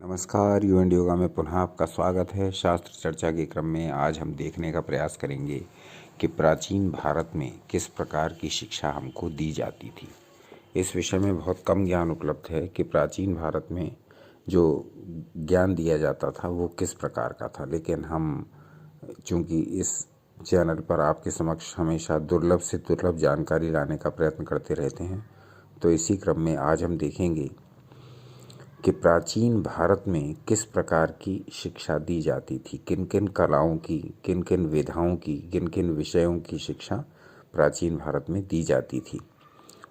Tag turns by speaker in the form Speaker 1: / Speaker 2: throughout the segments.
Speaker 1: नमस्कार। You and yoga में पुनः आपका स्वागत है। शास्त्र चर्चा के क्रम में आज हम देखने का प्रयास करेंगे कि प्राचीन भारत में किस प्रकार की शिक्षा हमको दी जाती थी। इस विषय में बहुत कम ज्ञान उपलब्ध है कि प्राचीन भारत में जो ज्ञान दिया जाता था वो किस प्रकार का था, लेकिन हम चूँकि इस चैनल पर आपके समक्ष हमेशा दुर्लभ से दुर्लभ जानकारी लाने का प्रयत्न करते रहते हैं, तो इसी क्रम में आज हम देखेंगे कि प्राचीन भारत में किस प्रकार की शिक्षा दी जाती थी, किन किन कलाओं की, किन किन विधाओं की, किन किन विषयों की शिक्षा प्राचीन भारत में दी जाती थी।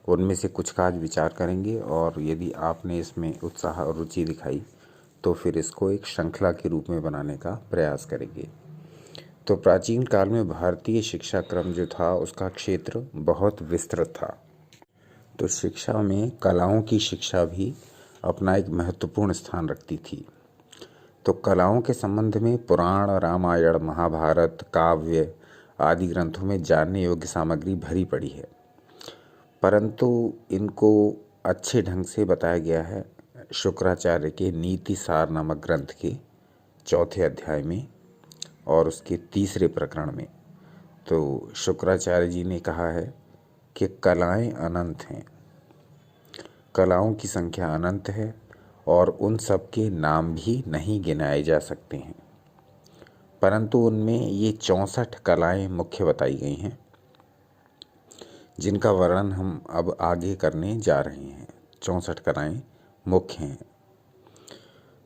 Speaker 1: उनमें से कुछ का आज विचार करेंगे और यदि आपने इसमें उत्साह और रुचि दिखाई तो फिर इसको एक श्रृंखला के रूप में बनाने का प्रयास करेंगे। तो प्राचीन काल में भारतीय शिक्षा क्रम जो था उसका क्षेत्र बहुत विस्तृत था। तो शिक्षा में कलाओं की शिक्षा भी अपना एक महत्वपूर्ण स्थान रखती थी। तो कलाओं के संबंध में पुराण, रामायण, महाभारत, काव्य आदि ग्रंथों में जानने योग्य सामग्री भरी पड़ी है, परंतु इनको अच्छे ढंग से बताया गया है शुक्राचार्य के नीति सार नामक ग्रंथ के 4थे अध्याय में और उसके 3रे प्रकरण में। तो शुक्राचार्य जी ने कहा है कि कलाएं अनंत हैं, कलाओं की संख्या अनंत है और उन सब के नाम भी नहीं गिनाए जा सकते हैं, परंतु उनमें ये 64 कलाएं मुख्य बताई गई हैं जिनका वर्णन हम अब आगे करने जा रहे हैं। 64 कलाएं मुख्य हैं।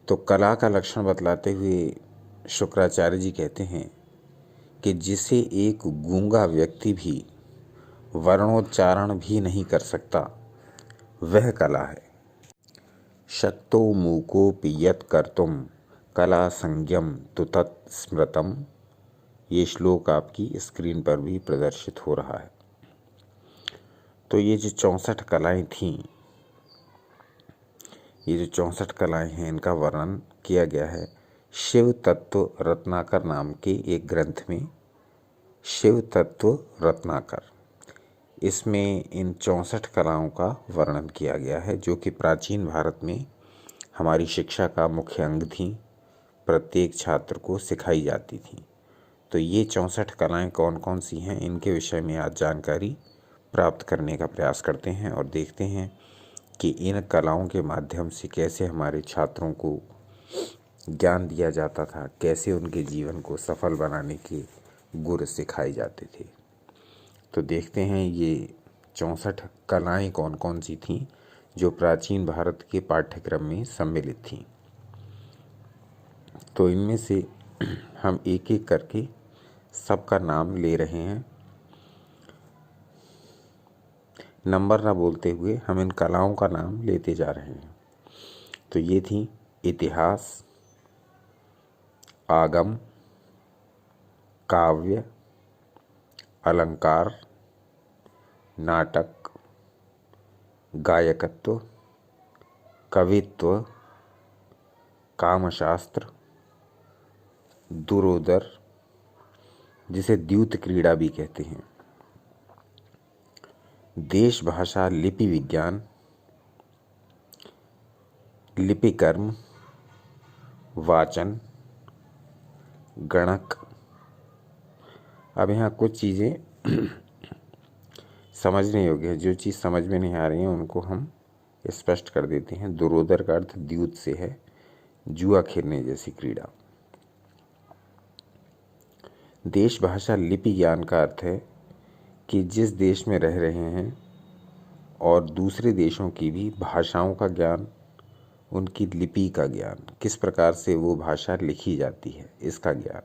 Speaker 1: तो कला का लक्षण बतलाते हुए शुक्राचार्य जी कहते हैं कि जिसे एक गूंगा व्यक्ति भी वर्णोच्चारण भी नहीं कर सकता वह कला है। शक्तो मूकोऽपि यत् कर्तुं कला संज्ञम तु तत् स्मृतम। ये श्लोक आपकी स्क्रीन पर भी प्रदर्शित हो रहा है। तो ये जो 64 कलाएं थीं, ये जो 64 कलाएं हैं, इनका वर्णन किया गया है शिव तत्व रत्नाकर नाम के एक ग्रंथ में। शिव तत्व रत्नाकर, इसमें इन 64 कलाओं का वर्णन किया गया है जो कि प्राचीन भारत में हमारी शिक्षा का मुख्य अंग थी, प्रत्येक छात्र को सिखाई जाती थी। तो ये 64 कलाएं कौन कौन सी हैं, इनके विषय में आज जानकारी प्राप्त करने का प्रयास करते हैं और देखते हैं कि इन कलाओं के माध्यम से कैसे हमारे छात्रों को ज्ञान दिया जाता था, कैसे उनके जीवन को सफल बनाने के गुर सिखाए जाते थे। तो देखते हैं ये 64 कलाएं कौन कौन सी थीं जो प्राचीन भारत के पाठ्यक्रम में सम्मिलित थीं। तो इनमें से हम एक एक करके सबका नाम ले रहे हैं। नंबर ना बोलते हुए हम इन कलाओं का नाम लेते जा रहे हैं। तो ये थी इतिहास, आगम, काव्य, अलंकार, नाटक, गायकत्व, कवित्व, कामशास्त्र, दुरोदर जिसे द्यूत क्रीड़ा भी कहते हैं, देश भाषा लिपि विज्ञान, लिपिकर्म, वाचन, गणक। अब यहाँ कुछ चीज़ें समझने योग्य है, जो चीज़ समझ में नहीं आ रही है उनको हम स्पष्ट कर देते हैं। दुरोदर का अर्थ द्यूत से है, जुआ खेलने जैसी क्रीड़ा। देश भाषा लिपि ज्ञान का अर्थ है कि जिस देश में रह रहे हैं और दूसरे देशों की भी भाषाओं का ज्ञान, उनकी लिपि का ज्ञान, किस प्रकार से वो भाषा लिखी जाती है, इसका ज्ञान।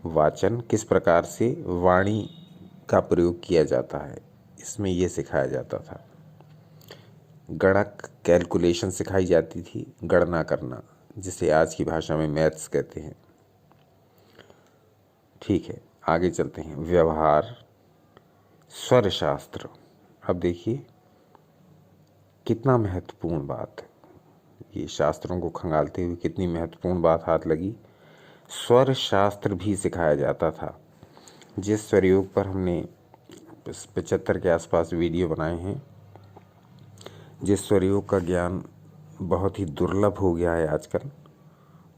Speaker 1: वाचन, किस प्रकार से वाणी का प्रयोग किया जाता है, इसमें ये सिखाया जाता था। गणक, कैलकुलेशन सिखाई जाती थी, गणना करना, जिसे आज की भाषा में मैथ्स कहते हैं। ठीक है, आगे चलते हैं। व्यवहार, स्वर शास्त्र। अब देखिए कितना महत्वपूर्ण बात है, ये शास्त्रों को खंगालते हुए कितनी महत्वपूर्ण बात हाथ लगी। स्वर शास्त्र भी सिखाया जाता था। जिस स्वरयोग पर हमने 75 के आसपास वीडियो बनाए हैं, जिस स्वरयोग का ज्ञान बहुत ही दुर्लभ हो गया है आजकल,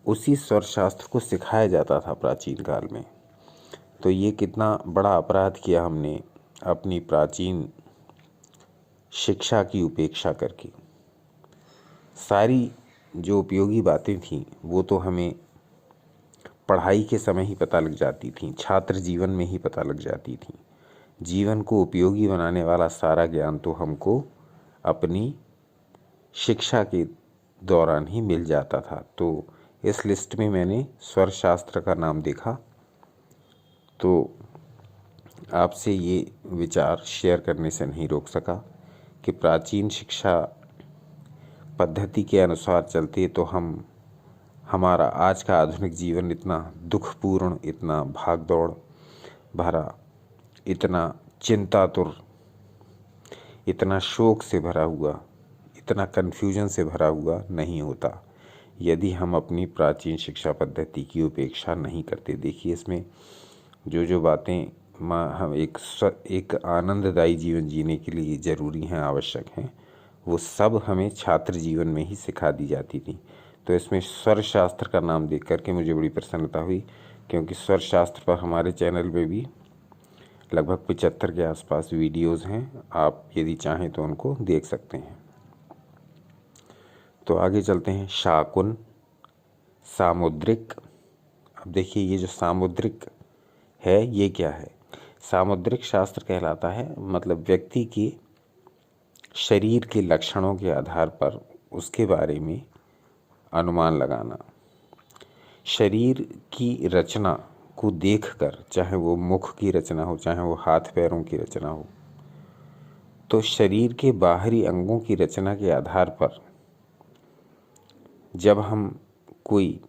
Speaker 1: उसी स्वर शास्त्र को सिखाया जाता था प्राचीन काल में। तो ये कितना बड़ा अपराध किया हमने अपनी प्राचीन शिक्षा की उपेक्षा करके। सारी जो उपयोगी बातें थीं वो तो हमें पढ़ाई के समय ही पता लग जाती थीं, छात्र जीवन में ही पता लग जाती थीं। जीवन को उपयोगी बनाने वाला सारा ज्ञान तो हमको अपनी शिक्षा के दौरान ही मिल जाता था। तो इस लिस्ट में मैंने स्वर शास्त्र का नाम देखा, तो आपसे ये विचार शेयर करने से नहीं रोक सका कि प्राचीन शिक्षा पद्धति के अनुसार चलते तो हमारा आज का आधुनिक जीवन इतना दुखपूर्ण, इतना भागदौड़ भरा, इतना चिंतातुर, इतना शोक से भरा हुआ, इतना कन्फ्यूजन से भरा हुआ नहीं होता यदि हम अपनी प्राचीन शिक्षा पद्धति की उपेक्षा नहीं करते। देखिए, इसमें जो बातें हम एक आनंददायी जीवन जीने के लिए ज़रूरी हैं, आवश्यक हैं, वो सब हमें छात्र जीवन में ही सिखा दी जाती थी। तो इसमें स्वर शास्त्र का नाम देख करके मुझे बड़ी प्रसन्नता हुई, क्योंकि स्वर शास्त्र पर हमारे चैनल में भी लगभग 75 के आसपास वीडियोज़ हैं। आप यदि चाहें तो उनको देख सकते हैं। तो आगे चलते हैं। शाकुन, सामुद्रिक। अब देखिए, ये जो सामुद्रिक है ये क्या है? सामुद्रिक शास्त्र कहलाता है, मतलब व्यक्ति के शरीर के लक्षणों के आधार पर उसके बारे में अनुमान लगाना। शरीर की रचना को देखकर, चाहे वो मुख की रचना हो, चाहे वो हाथ पैरों की रचना हो, तो शरीर के बाहरी अंगों की रचना के आधार पर जब हम कोई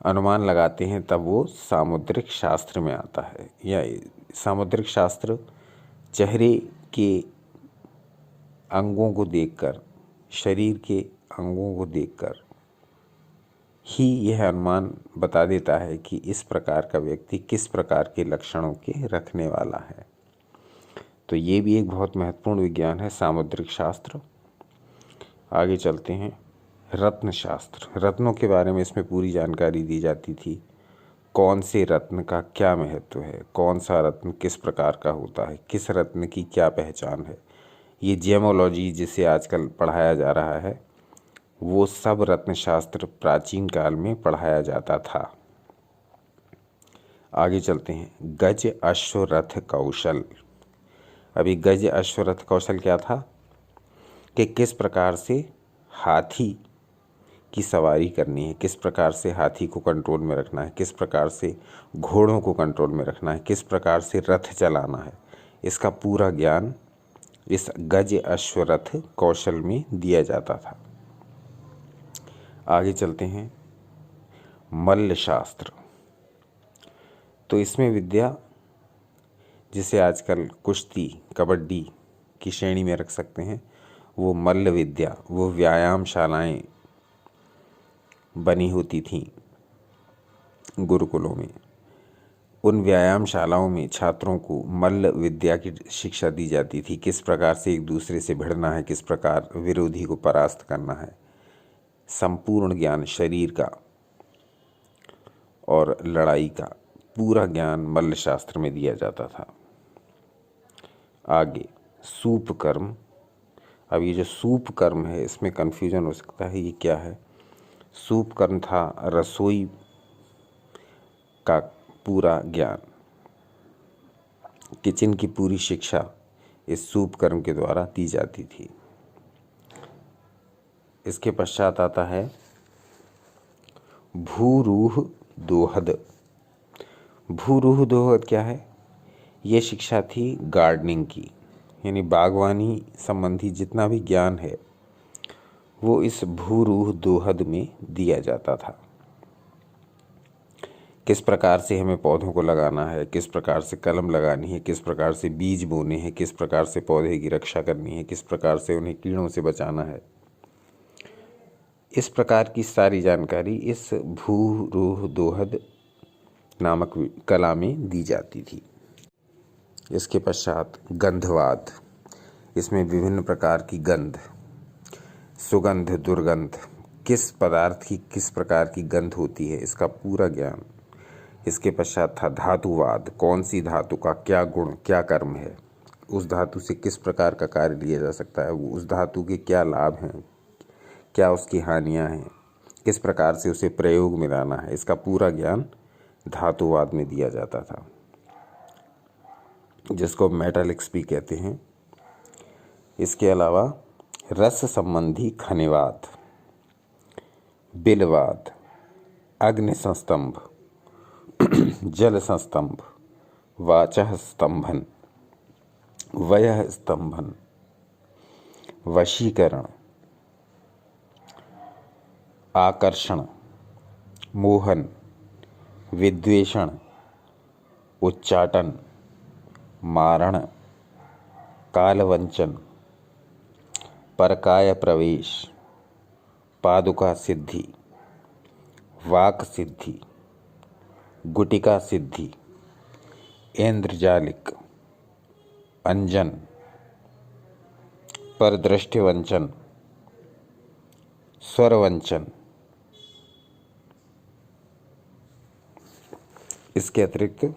Speaker 1: अनुमान लगाते हैं तब वो सामुद्रिक शास्त्र में आता है। या सामुद्रिक शास्त्र चेहरे के अंगों को देखकर, शरीर के अंगों को देखकर ही यह अनुमान बता देता है कि इस प्रकार का व्यक्ति किस प्रकार के लक्षणों के रखने वाला है। तो ये भी एक बहुत महत्वपूर्ण विज्ञान है, सामुद्रिक शास्त्र। आगे चलते हैं। रत्न शास्त्र। रत्नों के बारे में इसमें पूरी जानकारी दी जाती थी। कौन से रत्न का क्या महत्व है, कौन सा रत्न किस प्रकार का होता है, किस रत्न की क्या पहचान है। ये जेमोलॉजी जिसे आजकल पढ़ाया जा रहा है, वो सब रत्न शास्त्र प्राचीन काल में पढ़ाया जाता था। आगे चलते हैं। गज अश्व रथ कौशल। अभी गज अश्व रथ कौशल क्या था कि किस प्रकार से हाथी की सवारी करनी है, किस प्रकार से हाथी को कंट्रोल में रखना है, किस प्रकार से घोड़ों को कंट्रोल में रखना है, किस प्रकार से रथ चलाना है। इसका पूरा ज्ञान इस गज अश्वरथ कौशल में दिया जाता था। आगे चलते हैं। मल्ल शास्त्र। तो इसमें विद्या, जिसे आजकल कुश्ती, कबड्डी की श्रेणी में रख सकते हैं, वो मल्ल विद्या, वो व्यायामशालाएं बनी होती थीं गुरुकुलों में। उन व्यायामशालाओं में छात्रों को मल्ल विद्या की शिक्षा दी जाती थी। किस प्रकार से एक दूसरे से भिड़ना है, किस प्रकार विरोधी को परास्त करना है। संपूर्ण ज्ञान शरीर का और लड़ाई का पूरा ज्ञान मल्ल शास्त्र में दिया जाता था। आगे सूप कर्म। अब ये जो सूप कर्म है, इसमें कन्फ्यूजन हो सकता है, ये क्या है? सूप कर्म था रसोई का पूरा ज्ञान, किचन की पूरी शिक्षा इस सूप कर्म के द्वारा दी जाती थी। इसके पश्चात आता है भूरूह दोहद। भूरूह दोहद क्या है? ये शिक्षा थी गार्डनिंग की, यानी बागवानी संबंधी जितना भी ज्ञान है वो इस भूरूह दोहद में दिया जाता था। किस प्रकार से हमें पौधों को लगाना है, किस प्रकार से कलम लगानी है, किस प्रकार से बीज बोने हैं, किस प्रकार से पौधे की रक्षा करनी है, किस प्रकार से उन्हें कीड़ों से बचाना है। इस प्रकार की सारी जानकारी इस भूरूह दोहद नामक कला में दी जाती थी। इसके पश्चात गंधवाद। इसमें विभिन्न प्रकार की गंध, सुगंध, दुर्गंध, किस पदार्थ की किस प्रकार की गंध होती है, इसका पूरा ज्ञान। इसके पश्चात था धातुवाद, कौन सी धातु का क्या गुण क्या कर्म है, उस धातु से किस प्रकार का कार्य लिया जा सकता है, उस धातु के क्या लाभ हैं, क्या उसकी हानियां हैं, किस प्रकार से उसे प्रयोग में लाना है, इसका पूरा ज्ञान धातुवाद में दिया जाता था, जिसको मेटालिक्स भी कहते हैं। इसके अलावा रस संबंधी खनिवाद, बिलवाद, अग्नि संस्तंभ, जल संस्तंभ, वाचः स्तंभन, वयः स्तंभन, वशीकरण, आकर्षण, मोहन, विद्वेषण, उच्चाटन, मारण, कालवंचन, परकाय प्रवेश, पादुका सिद्धि, वाक सिद्धि, गुटिका सिद्धि, ऐन्द्रजालिक, अंजन, परदृष्टिवंचन, स्वरवंचन। इसके अतिरिक्त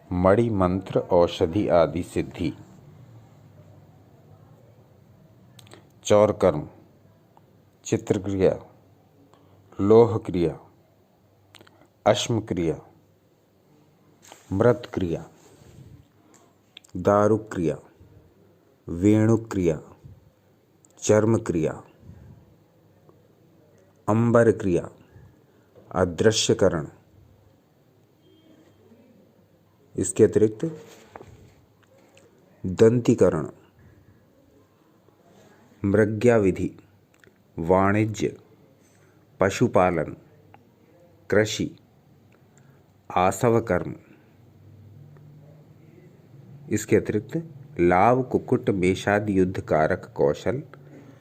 Speaker 1: मणि मंत्र, औषधि आदि सिद्धि, चौर कर्म, चित्र क्रिया, लोह क्रिया, अश्म क्रिया, मृत क्रिया, दारु क्रिया, वेणु क्रिया, चर्म क्रिया, अंबर क्रिया, अदृश्यकरण। इसके अतिरिक्त दंतीकरण, मृग्या विधि, वाणिज्य, पशुपालन, कृषि, आसव कर्म। इसके अतिरिक्त लाव, कुकुट, मेषादि युद्ध कारक कौशल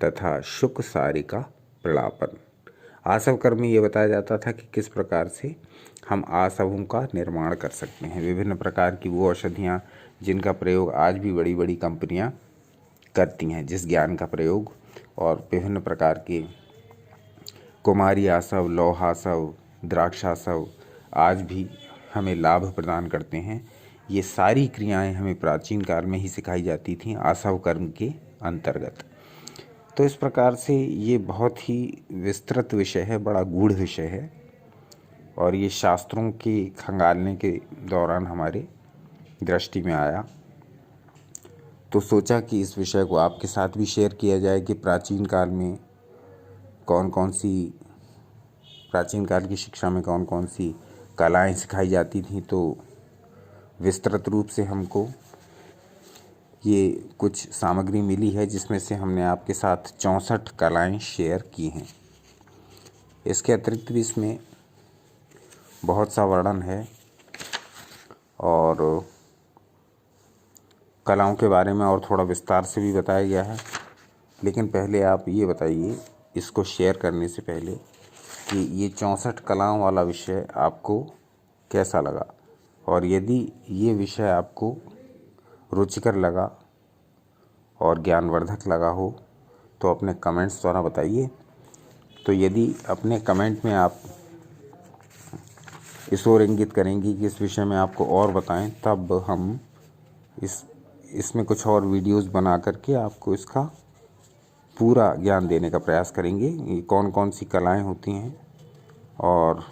Speaker 1: तथा शुक सारिका प्रलापन। आसव कर्म में ये बताया जाता था कि किस प्रकार से हम आसवों का निर्माण कर सकते हैं। विभिन्न प्रकार की वो औषधियाँ जिनका प्रयोग आज भी बड़ी बड़ी कंपनियाँ करती हैं, जिस ज्ञान का प्रयोग, और विभिन्न प्रकार के कुमारी आसव, लौहासव, द्राक्षासव आज भी हमें लाभ प्रदान करते हैं। ये सारी क्रियाएं हमें प्राचीन काल में ही सिखाई जाती थीं आसव कर्म के अंतर्गत। तो इस प्रकार से ये बहुत ही विस्तृत विषय है, बड़ा गूढ़ विषय है, और ये शास्त्रों के खंगालने के दौरान हमारे दृष्टि में आया, तो सोचा कि इस विषय को आपके साथ भी शेयर किया जाए कि प्राचीन काल की शिक्षा में कौन कौन सी कलाएं सिखाई जाती थीं। तो विस्तृत रूप से हमको ये कुछ सामग्री मिली है, जिसमें से हमने आपके साथ 64 कलाएं शेयर की हैं। इसके अतिरिक्त भी इसमें बहुत सा वर्णन है और कलाओं के बारे में और थोड़ा विस्तार से भी बताया गया है। लेकिन पहले आप ये बताइए, इसको शेयर करने से पहले, कि ये 64 कलाओं वाला विषय आपको कैसा लगा, और यदि ये विषय आपको रुचिकर लगा और ज्ञानवर्धक लगा हो तो अपने कमेंट्स द्वारा बताइए। तो यदि अपने कमेंट में आप इस ओर इंगित करेंगी कि इस विषय में आपको और बताएं, तब हम इसमें कुछ और वीडियोस बना करके आपको इसका पूरा ज्ञान देने का प्रयास करेंगे। ये कौन कौन सी कलाएं होती हैं और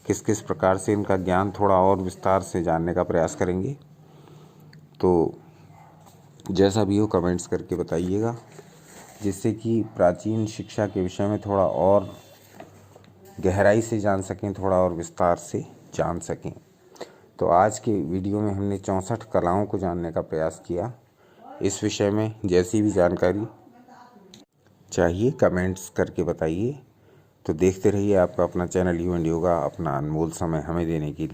Speaker 1: किस किस प्रकार से इनका ज्ञान थोड़ा और विस्तार से जानने का प्रयास करेंगे। तो जैसा भी हो कमेंट्स करके बताइएगा, जिससे कि प्राचीन शिक्षा के विषय में थोड़ा और गहराई से जान सकें, थोड़ा और विस्तार से जान सकें। तो आज के वीडियो में हमने 64 कलाओं को जानने का प्रयास किया। इस विषय में जैसी भी जानकारी चाहिए कमेंट्स करके बताइए। तो देखते रहिए आपका अपना चैनल यू एंड योगा, अपना अनमोल समय हमें देने के लिए।